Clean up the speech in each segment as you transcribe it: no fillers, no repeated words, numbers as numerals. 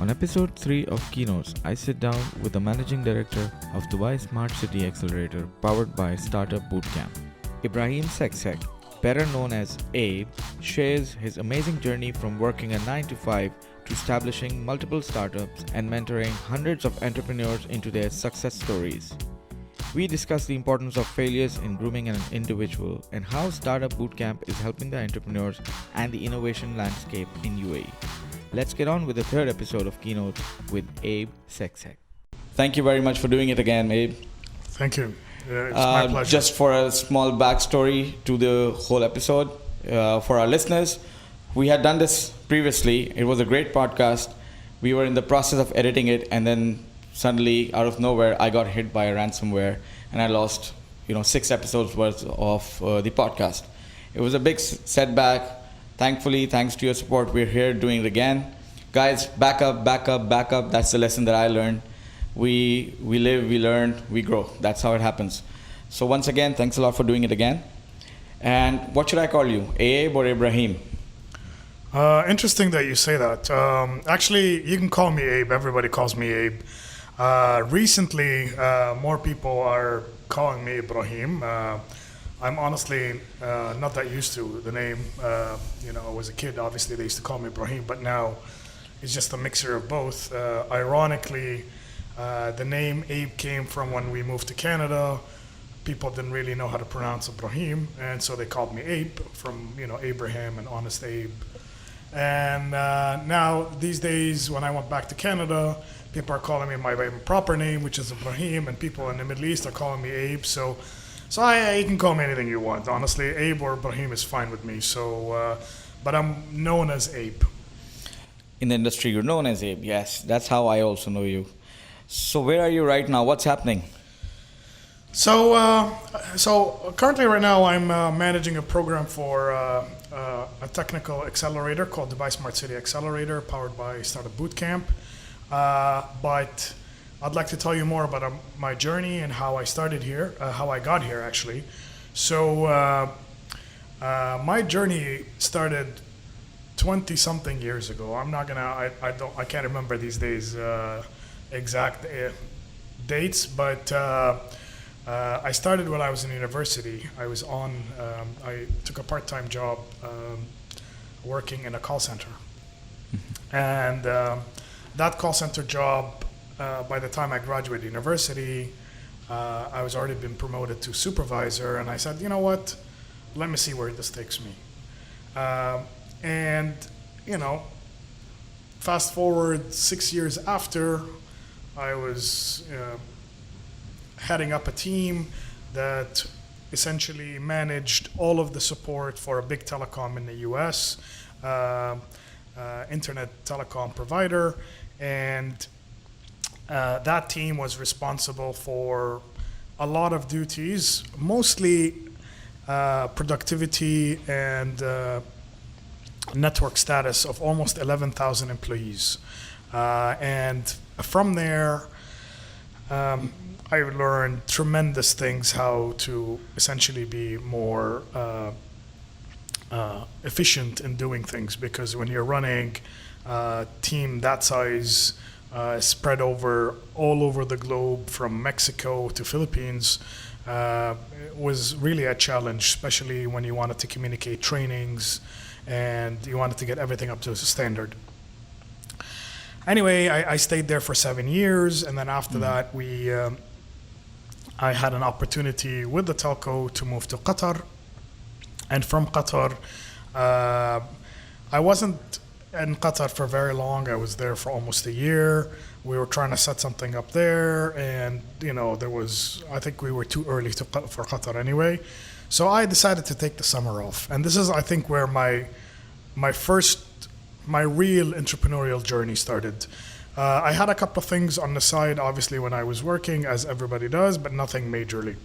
On episode 3 of Keynotes, I sit down with the managing director of Dubai Smart City Accelerator powered by Startup Bootcamp. Ibrahim Seksek, better known as Abe, shares his amazing journey from working a 9 to 5 to establishing multiple startups and mentoring hundreds of entrepreneurs into their success stories. We discuss the importance of failures in grooming an individual and how Startup Bootcamp is helping the entrepreneurs and the innovation landscape in UAE. Let's get on with the third episode of Keynotes with Abe Seksek. Thank you very much for doing it again, Abe. Thank you. It's my pleasure. Just for a small backstory to the whole episode, for our listeners, we had done this previously. It was a great podcast. We were in the process of editing it, and then suddenly, out of nowhere, I got hit by a ransomware, and I lost, 6 episodes worth of the podcast. It was a big setback. Thankfully, thanks to your support, we're here doing it again. Guys, back up. That's the lesson that I learned. We live, we learn, we grow. That's how it happens. So once again, thanks a lot for doing it again. And what should I call you, Abe or Ibrahim? Interesting that you say that. Actually, you can call me Abe. Everybody calls me Abe. Recently, more people are calling me Ibrahim. I'm honestly not that used to the name. I was a kid, obviously they used to call me Ibrahim, but now it's just a mixture of both. Ironically, the name Abe came from when we moved to Canada. People didn't really know how to pronounce Ibrahim, and so they called me Abe from, Abraham and Honest Abe. And now, these days, when I went back to Canada, people are calling me my proper name, which is Ibrahim, and people in the Middle East are calling me Abe. So you can call me anything you want. Honestly, Abe or Ibrahim is fine with me. So, but I'm known as Abe. In the industry, you're known as Abe. Yes, that's how I also know you. So where are you right now? What's happening? So currently right now I'm managing a program for a technical accelerator called Dubai Smart City Accelerator, powered by Startup Bootcamp. But I'd like to tell you more about my journey and how I started here, how I got here actually. So my journey started 20 something years ago. I can't remember these days exact dates, but I started when I was in university. I took a part-time job working in a call center. And that call center job, by the time I graduated university, I was already been promoted to supervisor, and I said, you know what, let me see where this takes me. Fast forward 6 years after, I was heading up a team that essentially managed all of the support for a big telecom in the US, internet telecom provider, and that team was responsible for a lot of duties, mostly productivity and network status of almost 11,000 employees. And from there, I learned tremendous things, how to essentially be more efficient in doing things, because when you're running a team that size, spread all over the globe from Mexico to Philippines, it was really a challenge, especially when you wanted to communicate trainings and you wanted to get everything up to a standard. Anyway, I stayed there for 7 years, and then after that, I had an opportunity with the telco to move to Qatar. And from Qatar, I wasn't in Qatar for very long. I was there for almost a year. We were trying to set something up there, and I think we were too early for Qatar anyway. So I decided to take the summer off. And this is, I think, where my real entrepreneurial journey started. I had a couple of things on the side, obviously, when I was working, as everybody does, but nothing majorly.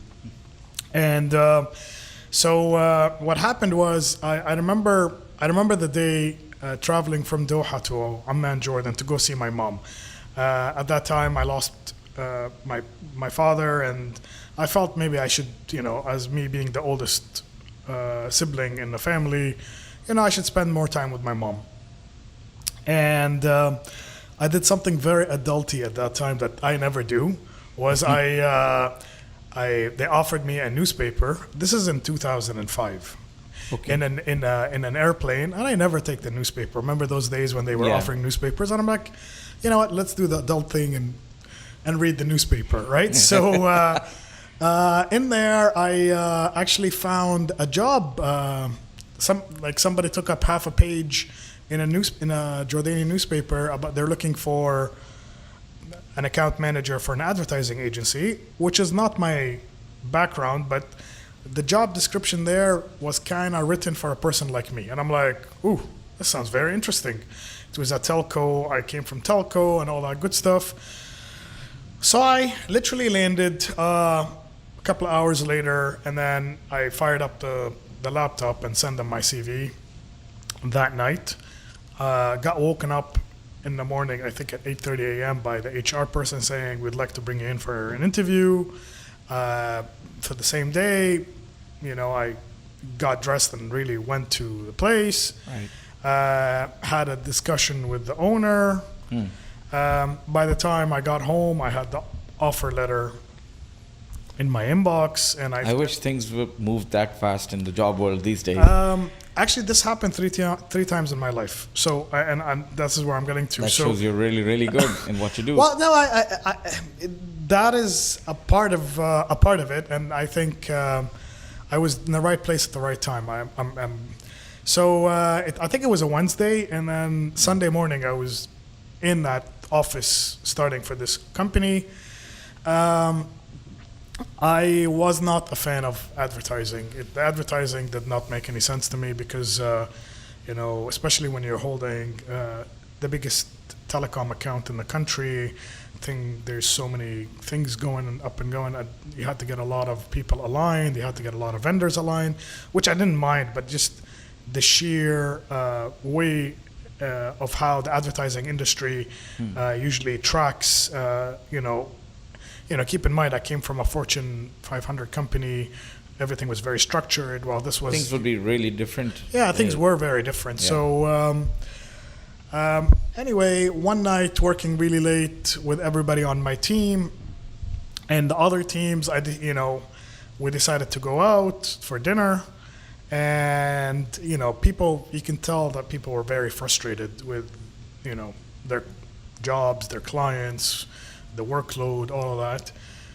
And so what happened was, I remember the day traveling from Doha to Amman, Jordan, to go see my mom. At that time, I lost my father, and I felt maybe I should, as me being the oldest sibling in the family, I should spend more time with my mom. And I did something very adulty at that time that I never do. Was they offered me a newspaper. This is in 2005. Okay. In an airplane, and I never take the newspaper. Remember those days when they were offering newspapers? And I'm like, you know what? Let's do the adult thing and read the newspaper, right? So in there, I actually found a job. Somebody took up half a page in a Jordanian newspaper about they're looking for an account manager for an advertising agency, which is not my background, but the job description there was kind of written for a person like me. And I'm like, ooh, this sounds very interesting. It was a telco. I came from telco and all that good stuff. So I literally landed a couple of hours later, and then I fired up the laptop and sent them my CV that night. Got woken up in the morning, I think at 8:30 a.m. by the HR person saying, we'd like to bring you in for an interview. For the same day, you know, I got dressed and really went to the place. Right. Had a discussion with the owner. By the time I got home, I had the offer letter in my inbox, and I wish things would move that fast in the job world these days. Actually, this happened three times in my life. So, and this is where I'm getting to. That shows you're really, really good in what you do. Well, no, that is a part of it, and I think I was in the right place at the right time. I think it was a Wednesday, and then Sunday morning I was in that office starting for this company. I was not a fan of advertising. The advertising did not make any sense to me because, you know, especially when you're holding the biggest telecom account in the country, there's so many things going up and going. You had to get a lot of people aligned. You had to get a lot of vendors aligned, which I didn't mind, but just the sheer way of how the advertising industry usually tracks, keep in mind, I came from a Fortune 500 company. Everything was very structured. While this was... Things would be really different. Yeah, things were very different. Yeah. So anyway, one night working really late with everybody on my team and the other teams, we decided to go out for dinner. And, people, you can tell that people were very frustrated with, their jobs, their clients, the workload, all of that.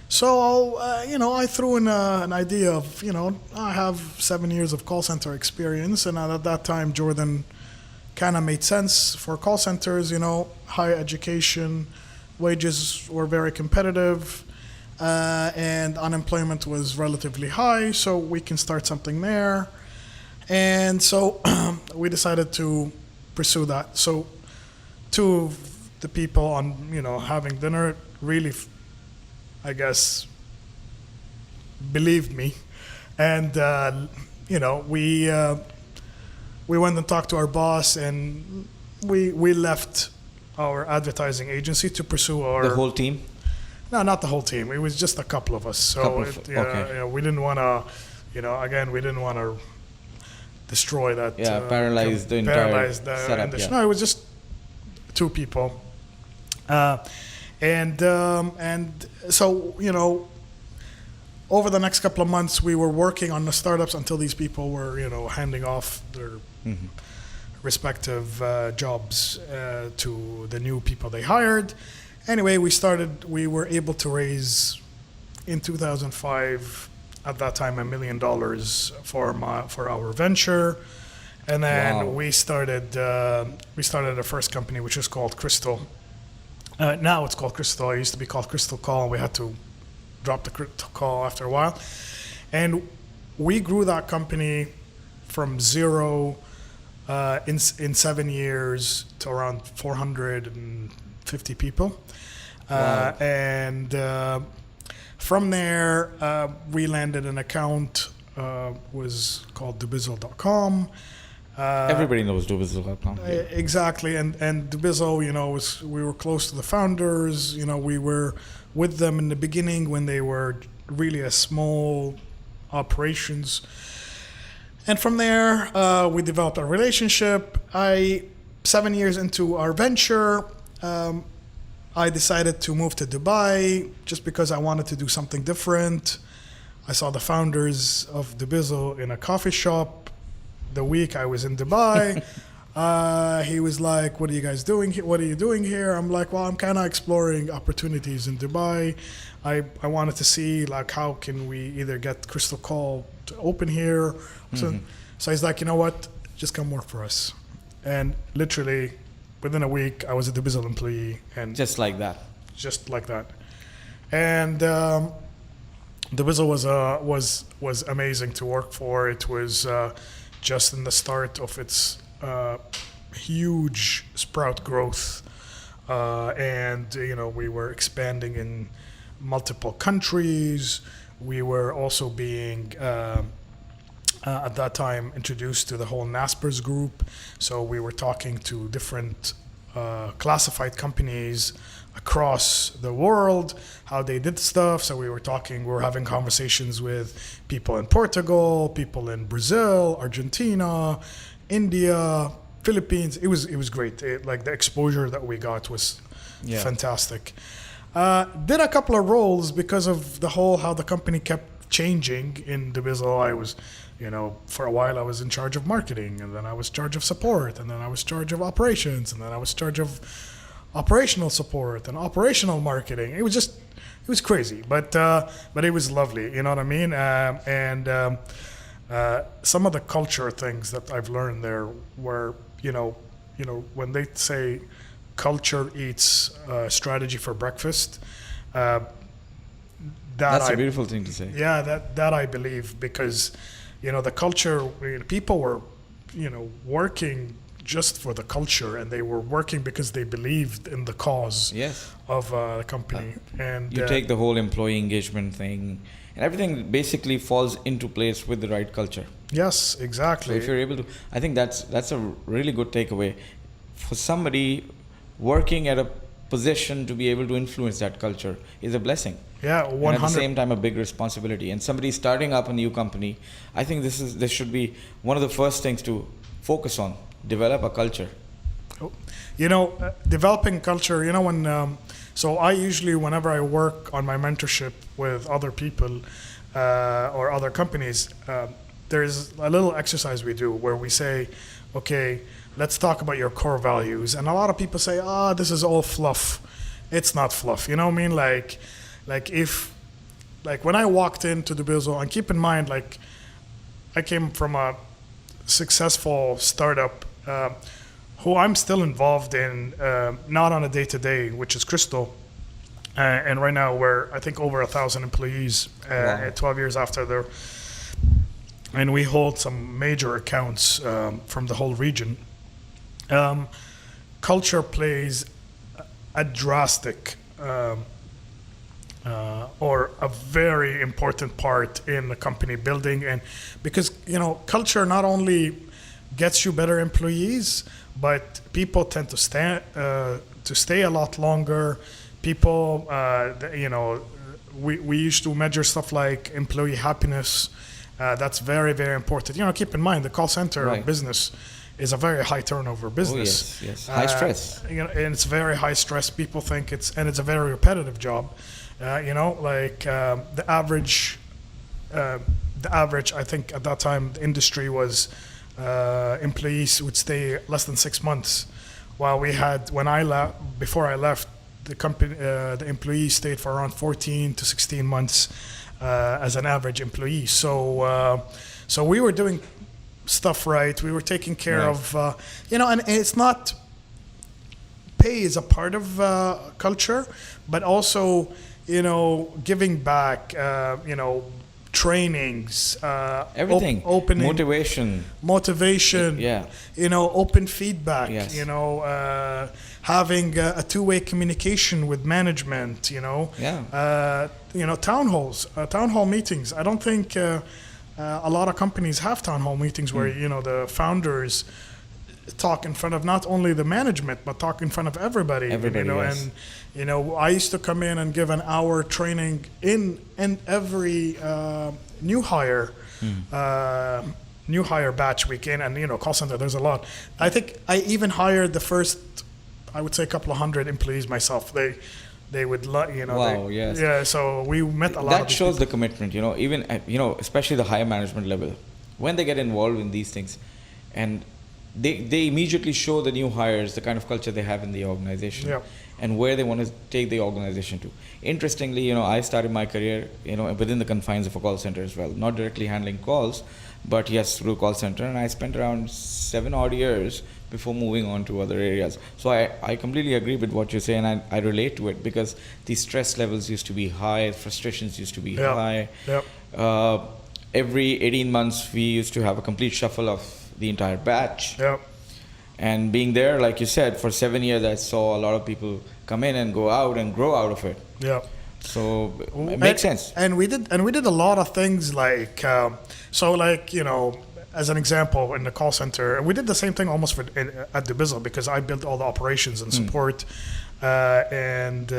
So, I threw in an idea of, I have 7 years of call center experience. And at that time, Jordan kind of made sense for call centers, higher education, wages were very competitive, and unemployment was relatively high. So we can start something there. And so we decided to pursue that. So two of the people on, having dinner really, I guess, believed me. And, we went and talked to our boss, and we left our advertising agency to pursue our... The whole team? No, not the whole team. It was just a couple of us. So we didn't want to, we didn't want to destroy that. Yeah, paralyze the entire setup. Yeah. No, it was just two people. And so, over the next couple of months, we were working on the startups until these people were, handing off their respective jobs to the new people they hired. Anyway, we were able to raise in 2005, at that time, $1 million for our venture. And then we started our first company, which is called Crystal. Now it's called Crystal. It used to be called Crystal Call. We had to drop the Crystal Call after a while. And we grew that company from zero in 7 years to around 450 people. And from there, we landed an account, was called Dubizzle.com. Everybody knows Dubizzle.com. Yeah. Exactly, and Dubizzle, we were close to the founders. We were with them in the beginning when they were really a small operations. And from there, we developed a relationship. 7 years into our venture, I decided to move to Dubai just because I wanted to do something different. I saw the founders of Dubizzle in a coffee shop the week I was in Dubai. He was like, what are you guys doing here? What are you doing here? I'm like, well, I'm kind of exploring opportunities in Dubai. I wanted to see like how can we either get Crystal Call to open here. So he's like, you know what? Just come work for us. And literally within a week, I was a Dubizzle employee. And Just like that. just like that. And Dubizzle was amazing to work for. It was just in the start of its huge sprout growth, and we were expanding in multiple countries. We were also being at that time introduced to the whole Naspers group, so we were talking to different classified companies across the world, how they did stuff. So we were having conversations with people in Portugal, people in Brazil, Argentina, India, Philippines. It was great. Like the exposure that we got was fantastic. Did a couple of roles because of the whole how the company kept changing in Dubizzle. I was, for a while I was in charge of marketing, and then I was in charge of support, and then I was in charge of operations, and then I was in charge of operational support and operational marketing. It was crazy, but it was lovely. You know what I mean? And some of the culture things that I've learned there were, when they say culture eats strategy for breakfast, that's a beautiful thing to say. Yeah, that I believe, because, the culture, people were, working just for the culture, and they were working because they believed in the cause of the company. And you take the whole employee engagement thing, and everything basically falls into place with the right culture. Yes, exactly. So if you're able to, I think that's a really good takeaway for somebody working at a position to be able to influence that culture is a blessing. Yeah, 100. And at the same time, a big responsibility. And somebody starting up a new company, I think this should be one of the first things to focus on. Develop a culture. Developing culture, so I usually, whenever I work on my mentorship with other people or other companies, there's a little exercise we do where we say, okay, let's talk about your core values. And a lot of people say, this is all fluff. It's not fluff. You know what I mean? Like when I walked into Dubizzle, and keep in mind, like I came from a successful startup who I'm still involved in, not on a day-to-day, which is Crystal. And right now we're, I think, over 1,000 employees, Wow. 12 years after their, and we hold some major accounts from the whole region. Culture plays a drastic or a very important part in the company building, and because culture not only gets you better employees, but people tend to stay a lot longer. People, we used to measure stuff like employee happiness. That's very, very important. Keep in mind the call center business is a very high turnover business. Oh, yes. High stress. And it's very high stress. People think it's a very repetitive job. The average, I think at that time the industry was employees would stay less than 6 months, while before I left the company, the employees stayed for around 14 to 16 months as an average employee. So we were doing stuff right. We were taking care of, and it's not, pay is a part of culture, but also, giving back, trainings, everything, opening, motivation, open feedback, yes. Having a two-way communication with management, town hall meetings. I don't think a lot of companies have town hall meetings where the founders talk in front of not only the management but talk in front of everybody. Yes. And I used to come in and give an hour training in every new hire batch week in, and call center, there's a lot. I think I even hired the first I would say a couple of hundred employees myself. They would, Wow, yes. Yeah, so we met a lot That of these shows people. the commitment, even especially the higher management level, when they get involved in these things, and they immediately show the new hires the kind of culture they have in the organization, Yeah. and where they want to take the organization to. Interestingly, I started my career, within the confines of a call center as well, not directly handling calls, but yes, through a call center, and I spent around 7 odd years before moving on to other areas. So I completely agree with what you say, and I relate to it, because the stress levels used to be high, frustrations used to be high. Yep. Every 18 months, we used to have a complete shuffle of the entire batch. Yep. And being there, like you said, for 7 years, I saw a lot of people come in and go out and grow out of it. Yeah. So it makes sense. And we did a lot of things like, as an example, in the call center, and we did the same thing almost at Dubizzle, because I built all the operations and support, and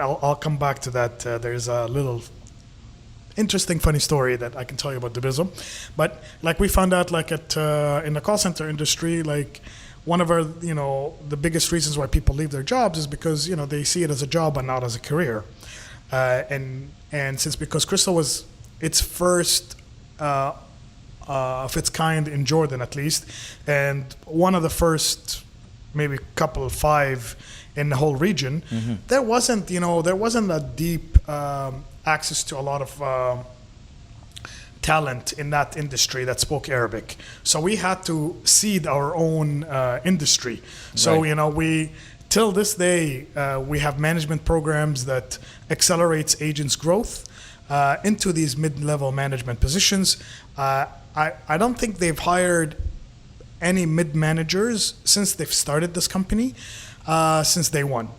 I'll come back to that. There's a little interesting, funny story that I can tell you about Dubizzle. But like we found out, like in the call center industry, like one of our, the biggest reasons why people leave their jobs is because, they see it as a job and not as a career. And because Crystal was its first of its kind in Jordan, at least, and one of the first, maybe couple 5 in the whole region, there wasn't a deep access to a lot of talent in that industry that spoke Arabic. So we had to seed our own industry. So, Right. we, till this day, we have management programs that accelerates agents' growth into these mid-level management positions. I don't think they've hired any mid-managers since they've started this company, since day one.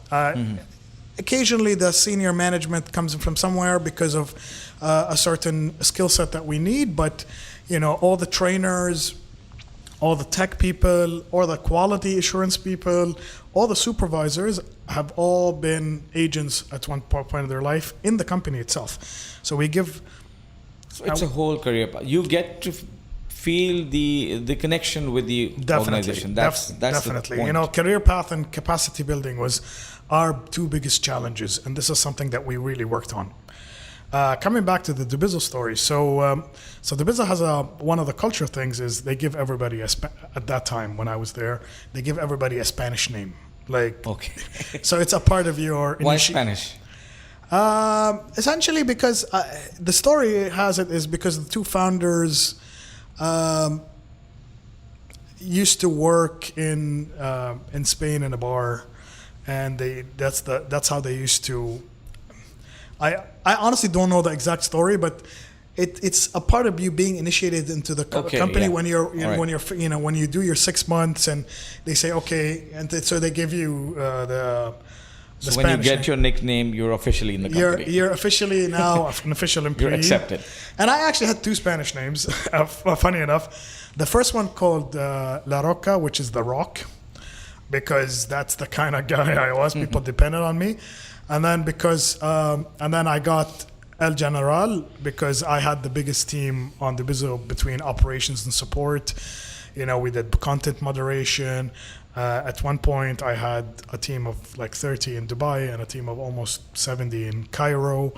Occasionally, the senior management comes from somewhere because of a certain skill set that we need, but all the trainers, all the tech people, all the quality assurance people, all the supervisors have all been agents at one point of their life in the company itself. So we give. So it's a whole career path. You get to feel the connection with the organization. That's definitely. the point. Career path and capacity building was our 2 biggest challenges, and this is something that we really worked on. Coming back to the Dubizzle story, so Dubizzle has one of the culture things is they give everybody at that time when I was there, they give everybody a Spanish name, like. Okay. So it's a part of your. Why Spanish? Essentially because the story has it is because the 2 founders used to work in Spain in a bar, and that's how they used to. I honestly don't know the exact story, but it's a part of you being initiated into the company when you're when you do your 6 months, and they say okay, and so they give you the So Spanish when you get name. your nickname, you're officially in the company. You're officially now an official employee. You're accepted. And I actually had 2 Spanish names, funny enough. The first one called La Roca, which is the Rock, because that's the kind of guy I was. People depended on me. And then I got El General because I had the biggest team on Dubizzle between operations and support. We did content moderation. At one point, I had a team of like 30 in Dubai and a team of almost 70 in Cairo,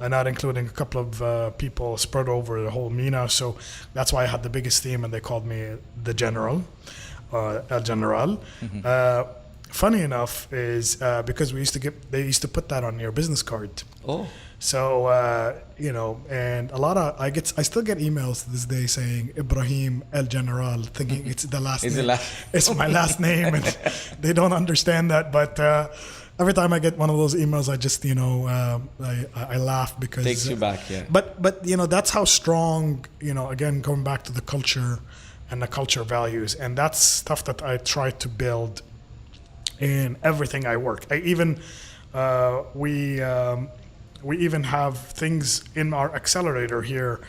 not including a couple of people spread over the whole MENA. So that's why I had the biggest team, and they called me the General, El General. Funny enough is because they used to put that on your business card. Oh. So and a lot of I still get emails to this day saying Ibrahim El General, thinking it's the last name. It's my last name, and they don't understand that. But every time I get one of those emails, I just I laugh because Takes you back, yeah. But that's how strong again going back to the culture and the culture values, and that's stuff that I try to build in everything I work. We even have things in our accelerator here.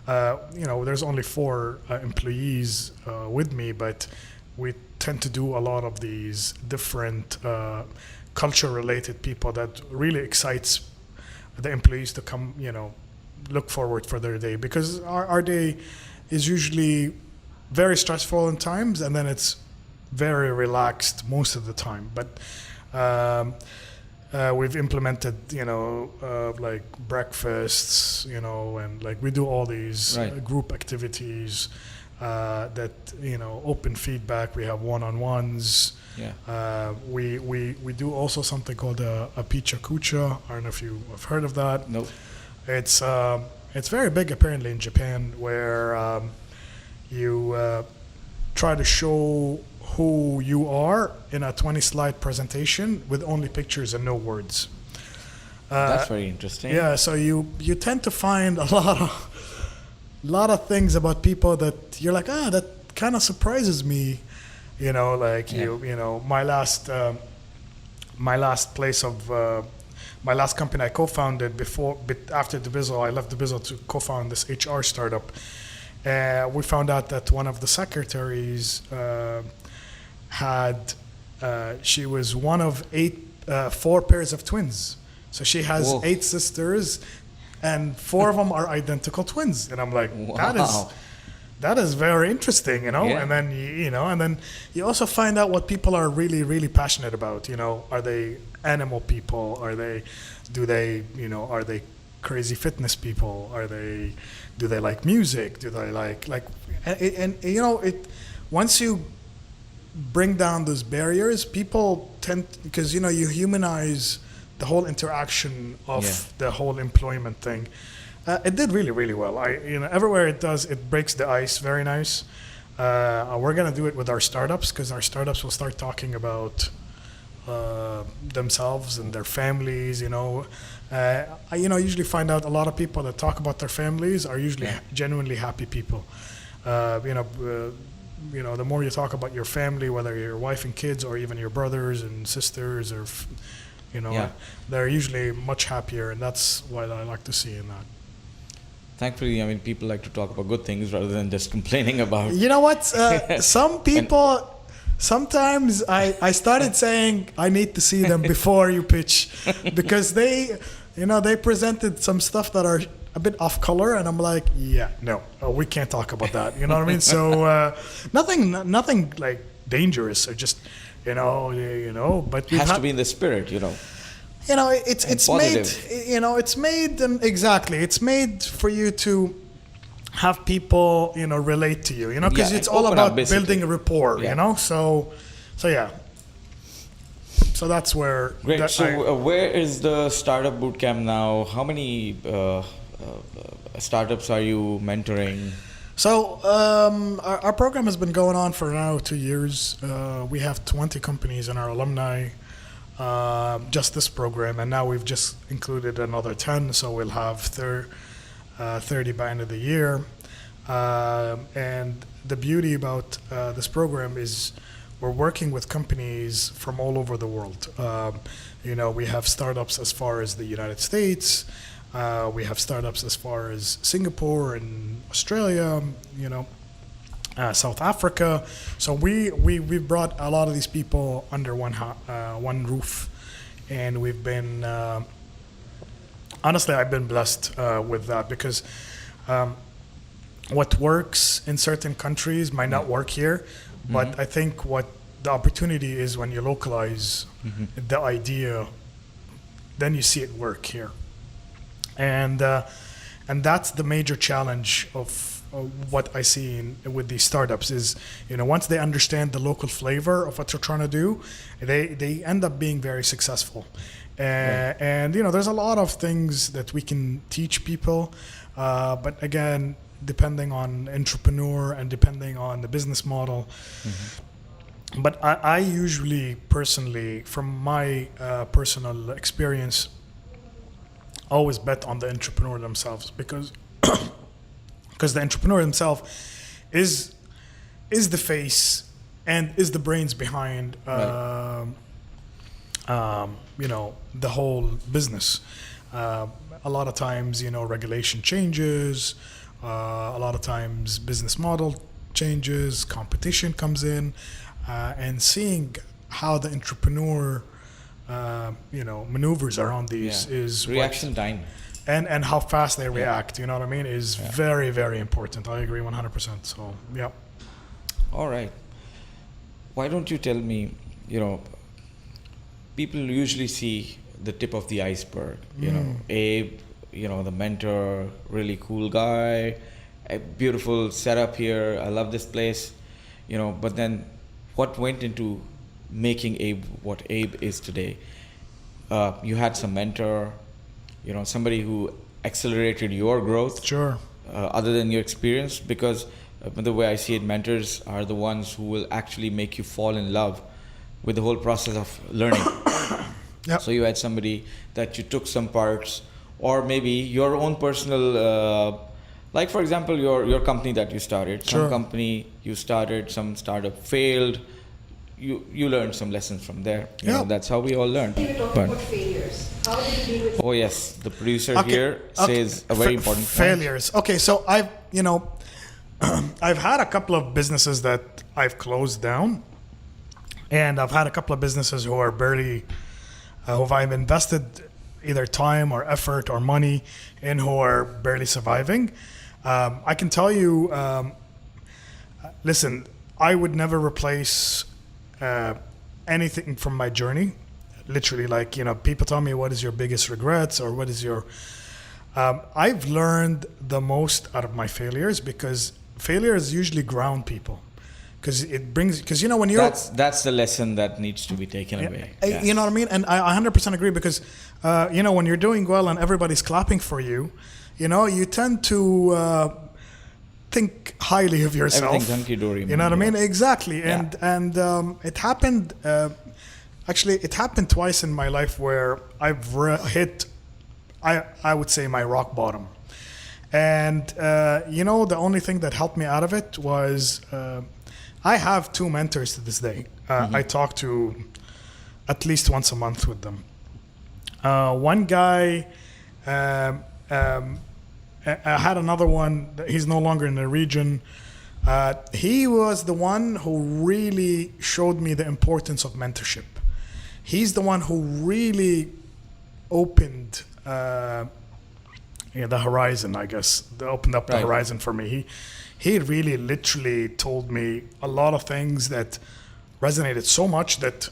There's only 4 employees with me, but we tend to do a lot of these different culture-related people that really excites the employees to come, look forward for their day, because our day is usually very stressful in times, and then it's very relaxed most of the time. But we've implemented, like breakfasts, and like we do all these group activities that, open feedback. We have one-on-ones. Yeah. We do also something called a picha kucha. I don't know if you have heard of that. Nope. It's very big apparently in Japan, where you try to show who you are in a 20-slide presentation with only pictures and no words. That's very interesting. Yeah, so you tend to find a lot of things about people that you're like, that kind of surprises me. My last company I co-founded after Diviso, I left Diviso to co-found this HR startup. We found out that one of the secretaries she was one of 4 pairs of twins. So she has 8 sisters, and 4 of them are identical twins. And I'm like, wow. That is very interesting, Yeah. And then and then you also find out what people are really, really passionate about. Are they animal people? Are they crazy fitness people? Do they like music? Do they like once you bring down those barriers, people tend, because you humanize the whole interaction of the whole employment thing. It did really, really well. Everywhere it does, it breaks the ice very nice. We're gonna do it with our startups, because our startups will start talking about themselves and their families. I usually find out a lot of people that talk about their families are usually genuinely happy people. The more you talk about your family, whether your wife and kids or even your brothers and sisters, or they're usually much happier, and that's what I like to see in that. Thankfully, people like to talk about good things rather than just complaining about. You know what? Some people, sometimes I started saying I need to see them before you pitch, because they presented some stuff that are a bit off color, and I'm like, we can't talk about that. You know what I mean? So nothing like dangerous, or just but it has to be in the spirit, it's made, it's made, exactly, it's made for you to have people, relate to you, because it's all about building a rapport, so yeah. So that's where. Great. Where is the Startup Bootcamp now? How many startups are you mentoring? So our program has been going on for now 2 years. We have 20 companies in our alumni, just this program, and now we've just included another 10, so we'll have 30 by end of the year. And the beauty about this program is we're working with companies from all over the world. We have startups as far as the United States. We have startups as far as Singapore and Australia, South Africa. So we've brought a lot of these people under one roof, and we've been honestly, I've been blessed with that, because what works in certain countries might not work here, but I think what the opportunity is, when you localize the idea, then you see it work here. And that's the major challenge of what I see with these startups is, once they understand the local flavor of what they're trying to do, they end up being very successful. And there's a lot of things that we can teach people, but again, depending on entrepreneur and depending on the business model. But I usually personally, from my personal experience, always bet on the entrepreneur themselves, because the entrepreneur himself is the face and is the brains behind the whole business. A lot of times, regulation changes. A lot of times, business model changes. Competition comes in, and seeing how the entrepreneur maneuvers around these is reaction time, and how fast they react. You know what I mean? Is very, very important. I agree 100%. So yeah. All right. why don't you tell me, people usually see the tip of the iceberg, Abe, the mentor, really cool guy, a beautiful setup here, I love this place, but then what went into making Abe what Abe is today? You had some mentor, somebody who accelerated your growth. Sure. Other than your experience, because the way I see it, mentors are the ones who will actually make you fall in love with the whole process of learning. Yep. So you had somebody that you took some parts, or maybe your own personal, like for example, your company that you started. Sure. Some company you started, some startup failed. You learned some lessons from there. That's how we all learn. You talk about failures. How did you deal with? Oh yes, the producer here says a very important point. Failures. Okay, so I've had a couple of businesses that I've closed down, and I've had a couple of businesses who are barely, who I've invested either time or effort or money in, who are barely surviving. I can tell you, listen, I would never replace anything from my journey. Literally, people tell me, what is your biggest regrets, or what is your... I've learned the most out of my failures, because failures usually ground people. Because when you're... That's the lesson that needs to be taken away. You know what I mean? And I 100% agree, because, when you're doing well and everybody's clapping for you, you tend to think highly of yourself. Everything's hunky-dory. You know what I mean? Exactly. Yeah. And it happened... Actually, it happened twice in my life where I've hit, I would say, my rock bottom. And, the only thing that helped me out of it was, I have 2 mentors to this day. I talk to at least once a month with them. One guy, I had another one, he's no longer in the region. He was the one who really showed me the importance of mentorship. He's the one who really opened the horizon, I guess. Opened up the horizon for me. He really literally told me a lot of things that resonated so much that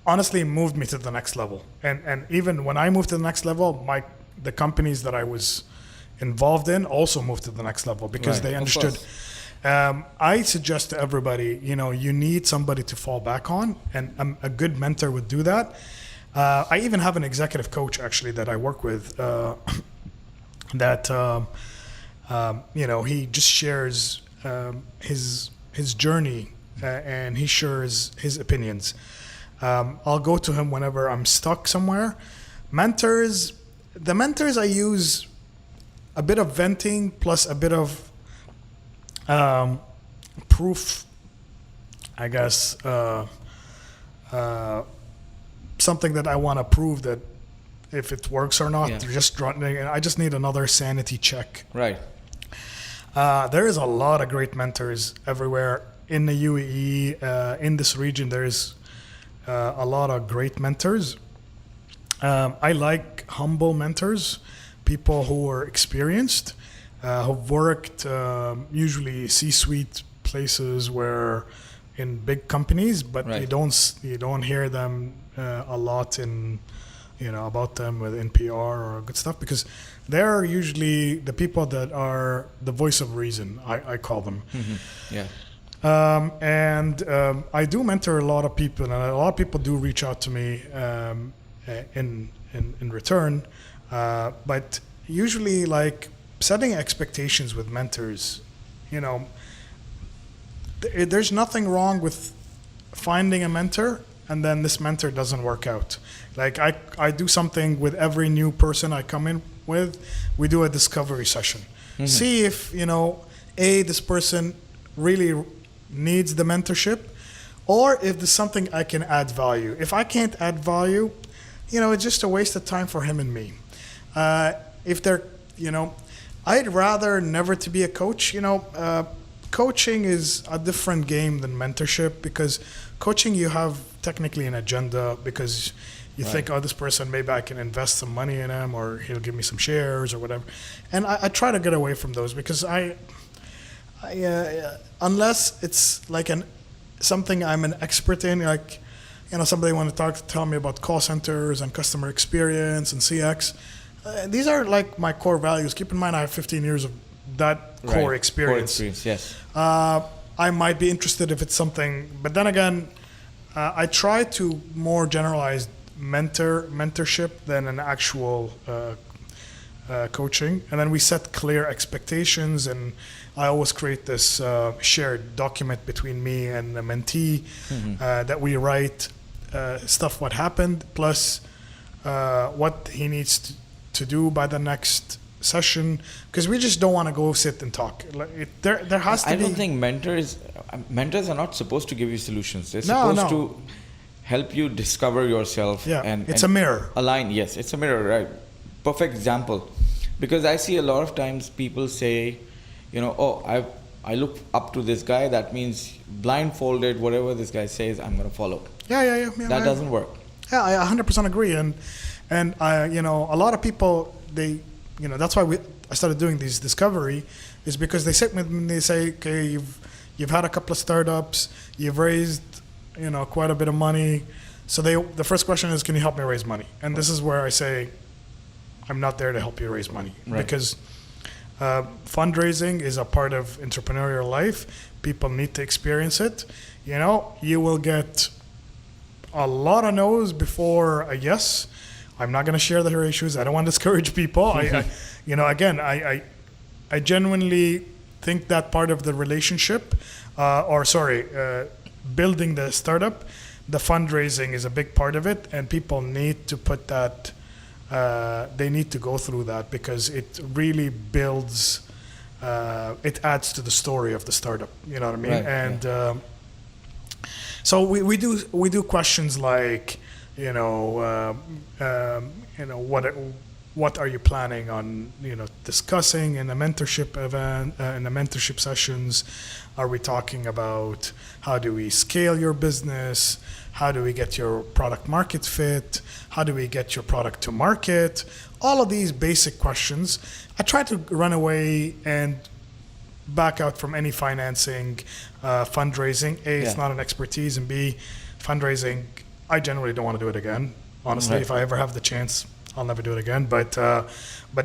honestly moved me to the next level. And even when I moved to the next level, the companies that I was involved in also moved to the next level, because they understood. I suggest to everybody, you need somebody to fall back on, and a good mentor would do that. I even have an executive coach actually that I work with, he just shares his journey, and he shares his opinions. I'll go to him whenever I'm stuck somewhere. The mentors I use a bit of venting plus a bit of proof, I guess, something that I want to prove that if it works or not. Yeah. I just need another sanity check. Right. There is a lot of great mentors everywhere in the UAE. In this region, there is a lot of great mentors. I like humble mentors, people who are experienced, who've worked usually C-suite places where in big companies, but you don't hear them a lot in about them with NPR or good stuff, because they're usually the people that are the voice of reason. I call them. Mm-hmm. Yeah. I do mentor a lot of people, and a lot of people do reach out to me in return. But usually, like, setting expectations with mentors, there's nothing wrong with finding a mentor and then this mentor doesn't work out. Like I do something with every new person I come in with. We do a discovery session. Mm-hmm. See if, this person really needs the mentorship, or if there's something I can add value. If I can't add value, it's just a waste of time for him and me. If they're, I'd rather never to be a coach. Coaching is a different game than mentorship, because coaching, you have technically an agenda, because you think, this person, maybe I can invest some money in him, or he'll give me some shares or whatever. And I try to get away from those, because I unless it's like an something I'm an expert in, like, somebody want to tell me about call centers and customer experience and CX. These are like my core values. Keep in mind, I have 15 years of that core experience. Yes. I might be interested if it's something, but then again, I try to more generalize mentorship than an actual coaching, and then we set clear expectations, and I always create this shared document between me and the mentee that we write stuff what happened plus what he needs to do by the next session, because we just don't want to go sit and talk. There has to be. I don't think mentors are not supposed to give you solutions. They're supposed to help you discover yourself. Yeah, and it's a mirror. Align. Yes, it's a mirror. Right. Perfect example. Because I see a lot of times people say, I look up to this guy. That means blindfolded, whatever this guy says, I'm going to follow. Yeah. That doesn't work. Yeah, I 100% agree. And a lot of people, that's why I started doing these discovery, is because they sit with me and they say, okay, you've had a couple of startups, you've raised, quite a bit of money. So the first question is, can you help me raise money? And this is where I say, I'm not there to help you raise money, because fundraising is a part of entrepreneurial life. People need to experience it. You will get a lot of no's before a yes. I'm not going to share the issues. I don't want to discourage people. I genuinely think that part of the relationship, building the startup, the fundraising is a big part of it, and people need to put that. They need to go through that, because it really builds. It adds to the story of the startup. You know what I mean? Right, so we do questions like, what are you planning on, discussing in the mentorship event, in the mentorship sessions? Are we talking about how do we scale your business? How do we get your product market fit? How do we get your product to market? All of these basic questions. I try to run away and back out from any financing, fundraising. A, it's not an expertise, and B, fundraising, I generally don't want to do it again. Honestly, if I ever have the chance, I'll never do it again. But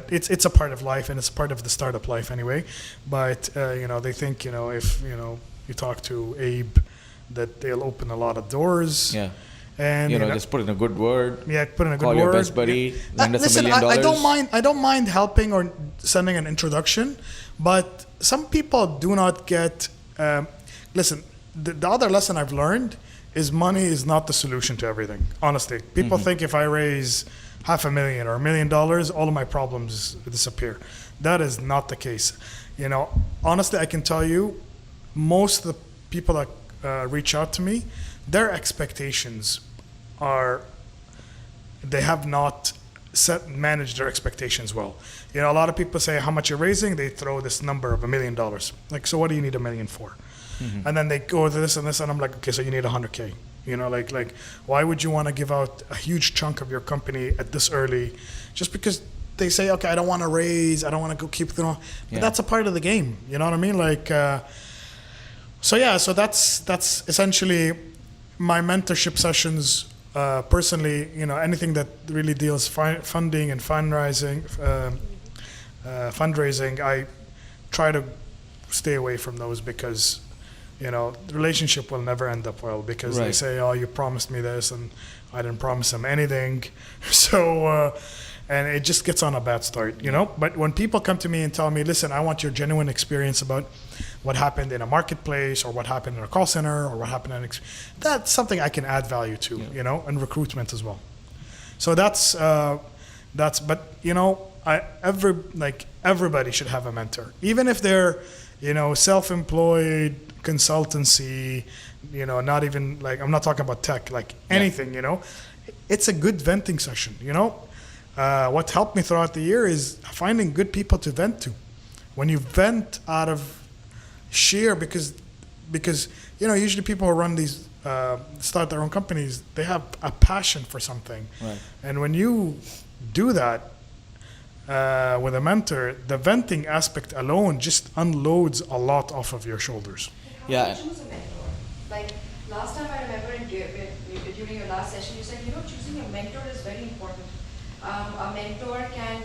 it's a part of life, and it's a part of the startup life anyway. But they think if you talk to Abe, that they'll open a lot of doors. Yeah. And just put in a good word. Yeah, put in a good word. Call your best buddy. Lend us $1 million. I don't mind helping or sending an introduction, but some people do not get. Listen, the other lesson I've learned is money is not the solution to everything. Honestly, people think if I raise $500,000 or $1 million, all of my problems disappear. That is not the case. Honestly, I can tell you, most of the people that reach out to me, their expectations they have not managed their expectations well. A lot of people say how much you're raising, they throw this number of $1 million. Like, so what do you need $1 million for? And then they go to this and this, and I'm like, okay, so you need $100K. Like why would you want to give out a huge chunk of your company at this early? Just because they say, okay, I don't want to raise, I don't want to go keep going. But that's a part of the game. You know what I mean? Like, so that's essentially my mentorship sessions. Personally, anything that really deals funding and fundraising, I try to stay away from those, because the relationship will never end up well, because they say, oh, you promised me this and I didn't promise them anything. So and it just gets on a bad start, But when people come to me and tell me, listen, I want your genuine experience about what happened in a marketplace, or what happened in a call center, or what happened in that's something I can add value to, and recruitment as well. So everybody should have a mentor, even if they're, self-employed, consultancy, not even like, I'm not talking about tech, like anything, it's a good venting session, What helped me throughout the year is finding good people to vent to. When you vent out of sheer, because usually people who run these, start their own companies, they have a passion for something. Right. And when you do that with a mentor, the venting aspect alone just unloads a lot off of your shoulders. Yeah. Choose a mentor. Like last time I remember during your last session, you said, choosing a mentor is very important. A mentor can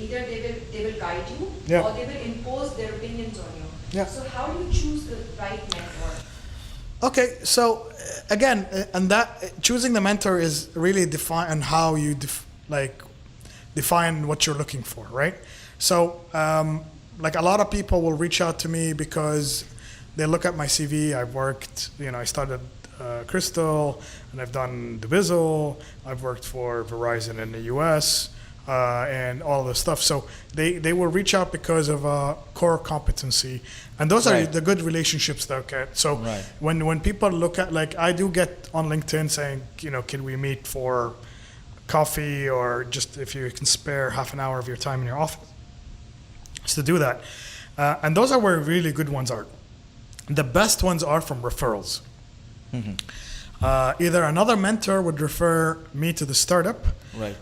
either they will guide you or they will impose their opinions on you. Yeah. So how do you choose the right mentor? Okay, so again, and that choosing the mentor is really define on how you define what you're looking for, right? So like a lot of people will reach out to me because they look at my CV. I've worked, I started Crystal, and I've done Diviso. I've worked for Verizon in the US, and all this stuff. So they will reach out because of a core competency, and those are the good relationships that get. So when people look at, like, I do get on LinkedIn saying, can we meet for coffee, or just if you can spare half an hour of your time in your office, to do that. And those are where really good ones are. The best ones are from referrals. Either another mentor would refer me to the startup.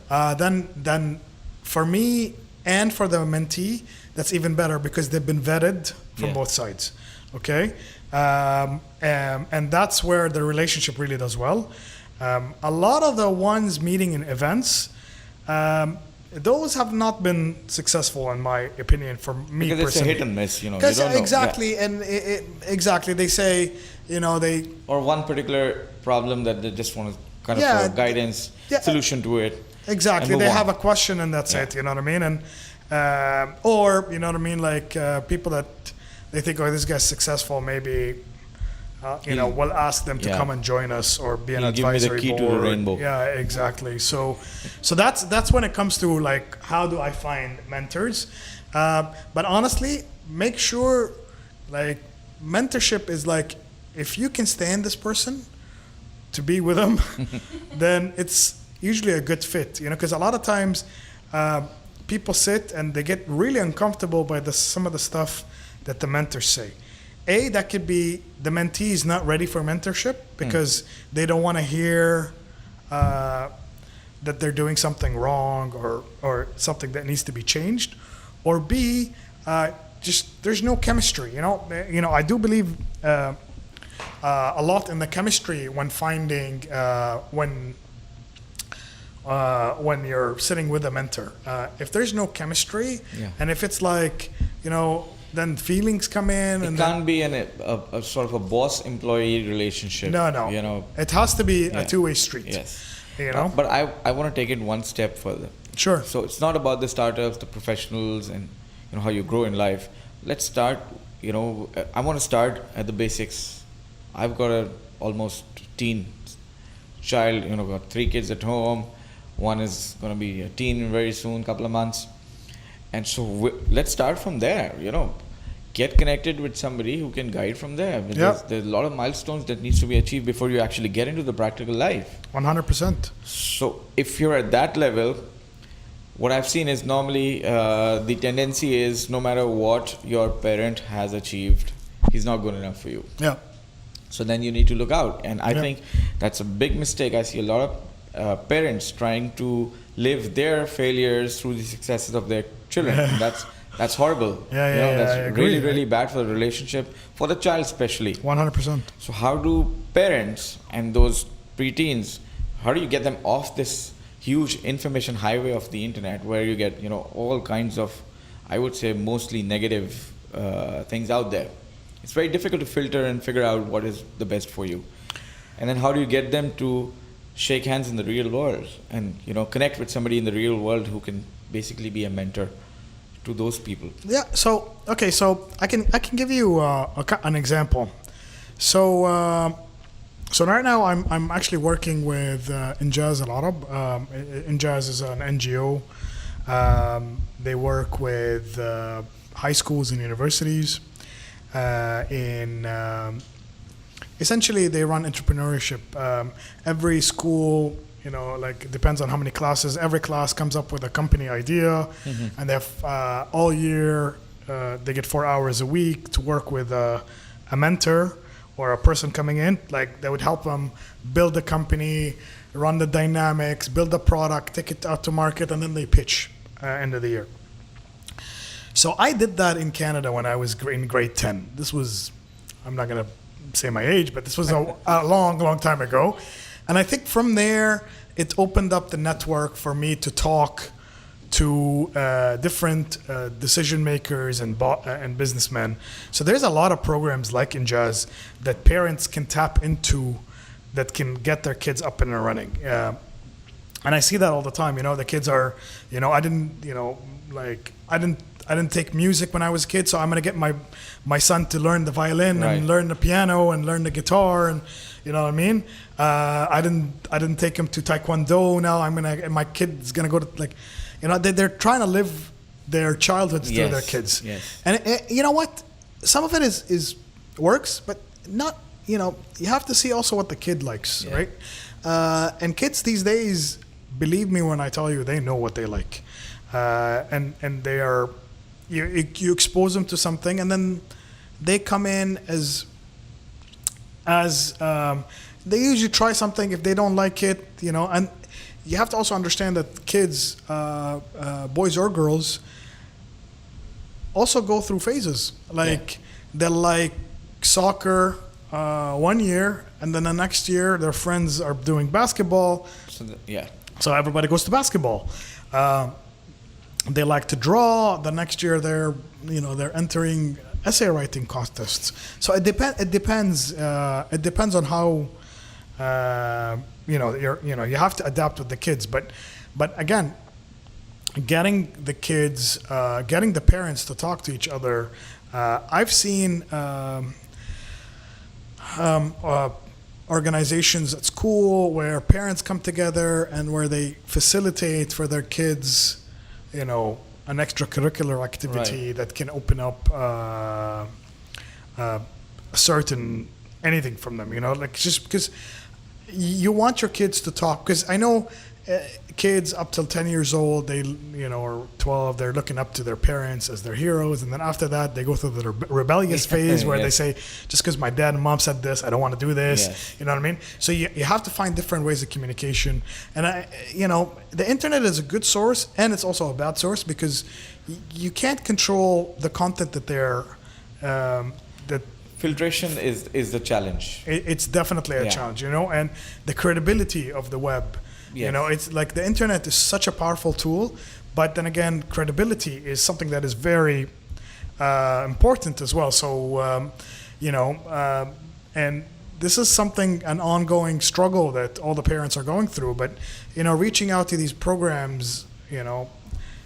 Then for me and for the mentee, that's even better because they've been vetted from both sides. Okay, and that's where the relationship really does well. A lot of the ones meeting in events, those have not been successful, in my opinion, for me because personally. It's a hit and miss, Because exactly, and exactly, they say, they... Or one particular problem that they just want to kind of guidance, solution to it. Exactly, they have a question and that's it, you know what I mean? And or, you know what I mean, like people that they think, this guy's successful, maybe... we'll ask them to come and join us or be an advisory board. Give me the key board. to the rainbow. Yeah, exactly. So that's when it comes to, like, how do I find mentors? But honestly, make sure, like, mentorship is like, if you can stand this person to be with them, then it's usually a good fit. Because a lot of times people sit and they get really uncomfortable by some of the stuff that the mentors say. That could be the mentee is not ready for mentorship because they don't want to hear that they're doing something wrong or something that needs to be changed. Or B, just there's no chemistry. I do believe a lot in the chemistry when finding when you're sitting with a mentor. If there's no chemistry, and if it's like, then feelings come in. It can't be a sort of a boss-employee relationship. No. It has to be a two-way street. Yes. But I want to take it one step further. Sure. So it's not about the startups, the professionals, and how you grow in life. Let's start. I want to start at the basics. I've got a almost teen child. Got 3 kids at home. One is going to be a teen very soon, couple of months. And so let's start from there, Get connected with somebody who can guide from there. There's a lot of milestones that needs to be achieved before you actually get into the practical life. 100%. So if you're at that level, what I've seen is normally the tendency is no matter what your parent has achieved, he's not good enough for you. Yeah. So then you need to look out. And I think that's a big mistake. I see a lot of parents trying to live their failures through the successes of their children. And that's horrible. That's really, really bad for the relationship, for the child especially. 100%. So how do parents and those preteens, how do you get them off this huge information highway of the internet where you get, all kinds of, I would say, mostly negative things out there? It's very difficult to filter and figure out what is the best for you. And then how do you get them to shake hands in the real world and, connect with somebody in the real world who can basically be a mentor to those people? Yeah. So I can give you an example. So right now I'm actually working with Injaz Al Arab. Injaz is an NGO. They work with high schools and universities. Essentially they run entrepreneurship. Every school, it depends on how many classes. Every class comes up with a company idea, and they have all year. They get 4 hours a week to work with a mentor or a person coming in. Like, they would help them build the company, run the dynamics, build the product, take it out to market, and then they pitch end of the year. So I did that in Canada when I was in grade 10. This was, I'm not gonna say my age, but this was a long time ago. And I think from there, it opened up the network for me to talk to different decision makers and businessmen. So there's a lot of programs like Injaz that parents can tap into that can get their kids up and running. And I see that all the time. The kids are, I didn't take music when I was a kid, so I'm gonna get my son to learn the violin and learn the piano and learn the guitar, and you know what I mean. I didn't take him to Taekwondo. Now my kid's gonna go to they're trying to live their childhoods through their kids. Yes. And you know what? Some of it is works, but not. You have to see also what the kid likes, right? And kids these days, believe me when I tell you, they know what they like, and they are. You expose them to something, and then they come in as they usually try something. If they don't like it, and you have to also understand that kids, boys or girls, also go through phases. They like soccer 1 year, and then the next year their friends are doing basketball. So everybody goes to basketball. They like to draw. The next year they're entering essay writing contests. So it depends. It depends on how you have to adapt with the kids. But again, getting the kids, getting the parents to talk to each other. I've seen organizations at school where parents come together and where they facilitate for their kids, an extracurricular activity that can open up a certain anything from them, just because you want your kids to talk. Because I know kids up till 10 years old, they, or 12, they're looking up to their parents as their heroes. And then after that, they go through the rebellious phase where they say, just because my dad and mom said this, I don't want to do this. Yes. You know what I mean? So you have to find different ways of communication. And, the internet is a good source, and it's also a bad source because you can't control the content that they're, that filtration is the challenge. It's definitely a challenge, and the credibility of the web. Yes. It's like the internet is such a powerful tool, but then again, credibility is something that is very important as well. So, and this is an ongoing struggle that all the parents are going through. But, reaching out to these programs,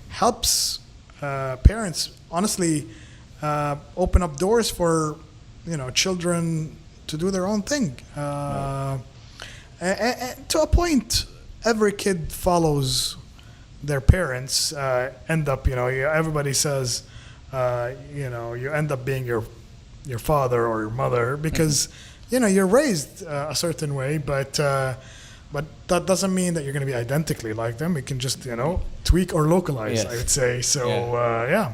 helps parents honestly open up doors for, children to do their own thing. And to a point, every kid follows their parents. End up, everybody says, you end up being your father or your mother because, you're raised a certain way, but that doesn't mean that you're going to be identically like them. It can just, tweak or localize, I would say. So, yeah.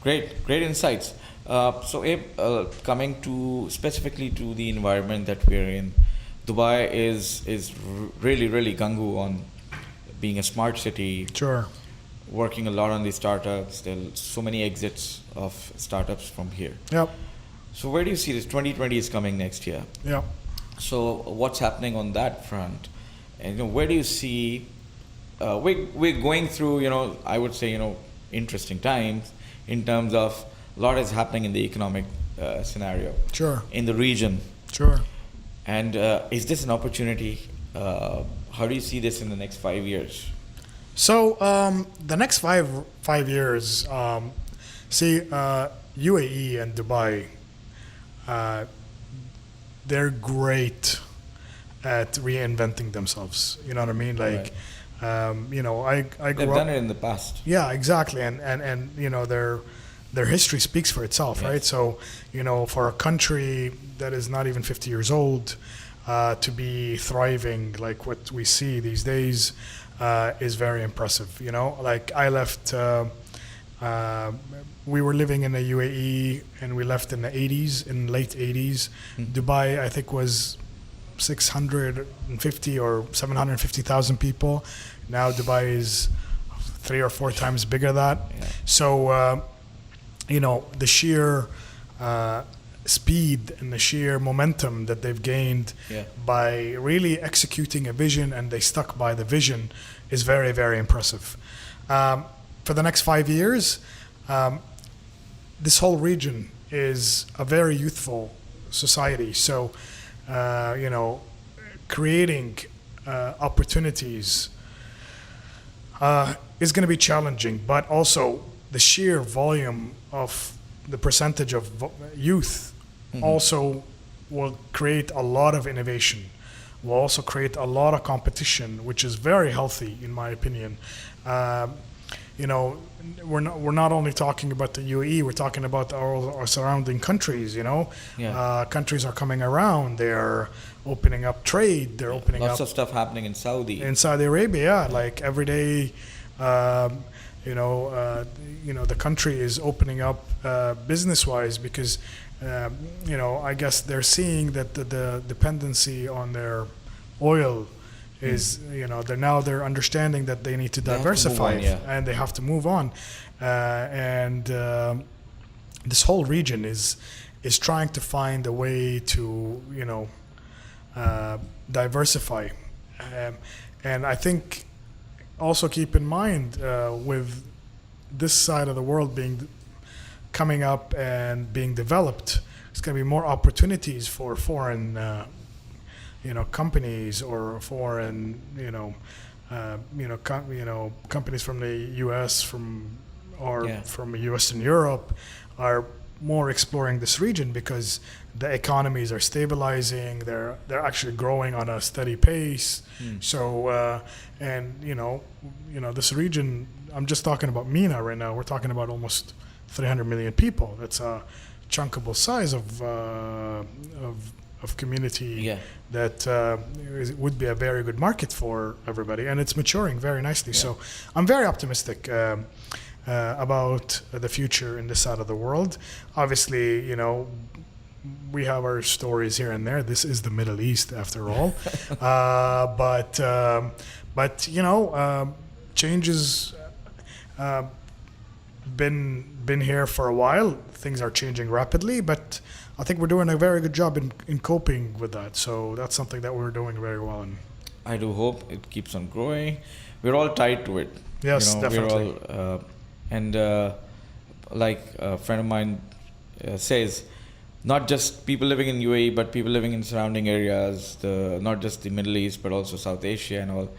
Great insights. So, Abe, coming specifically to the environment that we're in, Dubai is really gung-ho on being a smart city. Sure. Working a lot on these startups. There's so many exits of startups from here. Yep. So where do you see this? 2020 is coming next year. Yep. So what's happening on that front? And where do you see? We're going through, I would say, interesting times in terms of a lot is happening in the economic scenario. Sure. In the region. Sure. And is this an opportunity? How do you see this in the next 5 years? So the next five years, UAE and Dubai, they're great at reinventing themselves. You know what I mean? Like, I grew They've up. done it in the past. Yeah, exactly, and their history speaks for itself, right? So, for a country that is not even 50 years old, to be thriving like what we see these days is very impressive. Like I left, we were living in the UAE and we left in the 80s, in late 80s. Dubai, I think, was 650 or 750,000 people. Now Dubai is 3 or 4 times bigger than that. Yeah. So, the sheer speed and the sheer momentum that they've gained by really executing a vision, and they stuck by the vision, is very, very impressive. For the next 5 years, this whole region is a very youthful society. So, creating opportunities is going to be challenging, but also the sheer volume of the percentage of youth also will create a lot of innovation, will also create a lot of competition, which is very healthy in my opinion. We're not only talking about the UAE, we're talking about our surrounding countries, countries are coming around, they're opening up trade, they're opening lots up of stuff happening in Saudi Arabia, like every day. The country is opening up business-wise because, I guess they're seeing that the dependency on their oil is, they're understanding that they need to diversify and they have to move on. This whole region is trying to find a way to, diversify. And I think also keep in mind with this side of the world coming up and being developed, it's going to be more opportunities for foreign companies or foreign companies from the US from Western Europe are more exploring this region because the economies are stabilizing, they're actually growing on a steady pace. So this region, I'm just talking about MENA right now, we're talking about almost 300 million people. That's a chunkable size of community that would be a very good market for everybody, and it's maturing very nicely. So I'm very optimistic about the future in this side of the world. Obviously, we have our stories here and there. This is the Middle East after all. But changes been here for a while. Things are changing rapidly, but I think we're doing a very good job in coping with that. So that's something that we're doing very well in. I do hope it keeps on growing. We're all tied to it. Yes, definitely. We're all, like a friend of mine says, not just people living in UAE, but people living in surrounding areas, not just the Middle East, but also South Asia and all.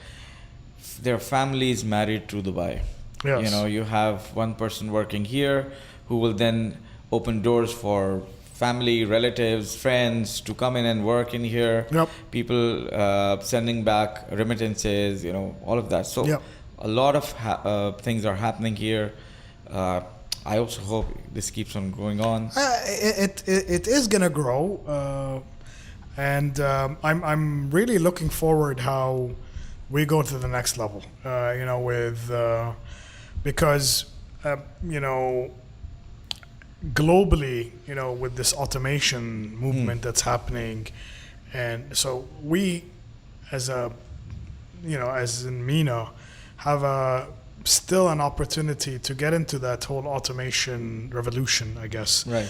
Their families married to Dubai. Yes. You have one person working here who will then open doors for family, relatives, friends to come in and work in here. Yep. People sending back remittances, all of that. So a lot of things are happening here. I also hope this keeps on going on. It is gonna grow, and I'm really looking forward how we go to the next level. Because globally, with this automation movement that's happening, and so we, as in MENA, have still an opportunity to get into that whole automation revolution, I guess. Right.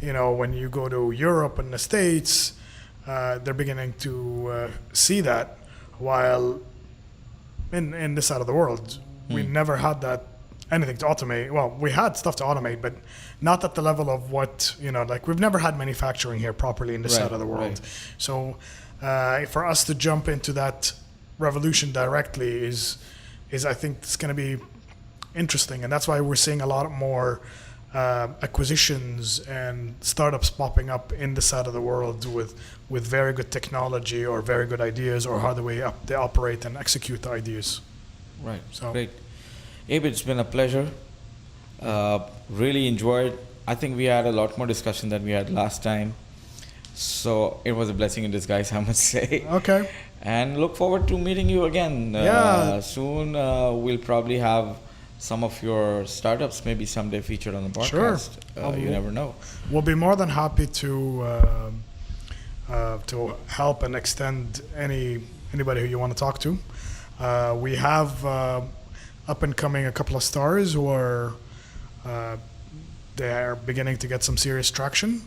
When you go to Europe and the States, they're beginning to see that, while in this side of the world, we never had anything to automate. Well, we had stuff to automate, but not at the level of what, we've never had manufacturing here properly in this side of the world. Right. So for us to jump into that revolution directly is I think it's going to be interesting, and that's why we're seeing a lot more acquisitions and startups popping up in this side of the world with very good technology or very good ideas, or how they operate and execute the ideas. Right. So great. Abe, it's been a pleasure. Really enjoyed. I think we had a lot more discussion than we had last time. So it was a blessing in disguise, I must say. Okay. And look forward to meeting you again soon. We'll probably have some of your startups maybe someday featured on the podcast. Sure. You never know. We'll be more than happy to help and extend anybody who you want to talk to. We have up and coming a couple of stars who are they are beginning to get some serious traction,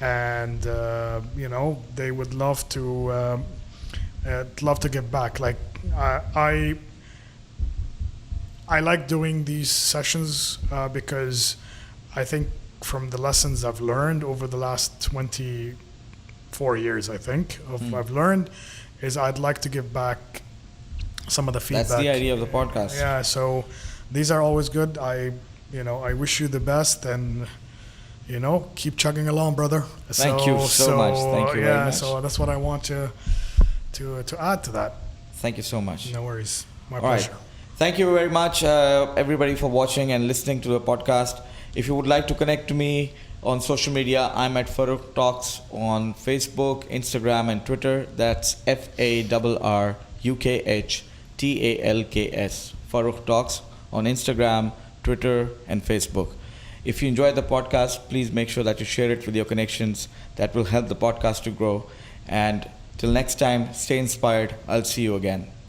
and they would love to give back. Like I like doing these sessions because I think from the lessons I've learned over the last 24 years, I've learned is I'd like to give back some of the feedback. That's the idea of the podcast. Yeah, so these are always good. I wish you the best, and keep chugging along, brother. Thank you so much. Thank you very much. So that's what I want to add to that. Thank you so much. No worries. My All pleasure. right. Thank you very much, everybody, for watching and listening to the podcast. If you would like to connect to me on social media, I'm at Farrukh Talks on Facebook, Instagram, and Twitter. That's FARRUKHTALKS. Farrukh Talks on Instagram, Twitter, and Facebook. If you enjoyed the podcast, please make sure that you share it with your connections. That will help the podcast to grow. And till next time, stay inspired. I'll see you again.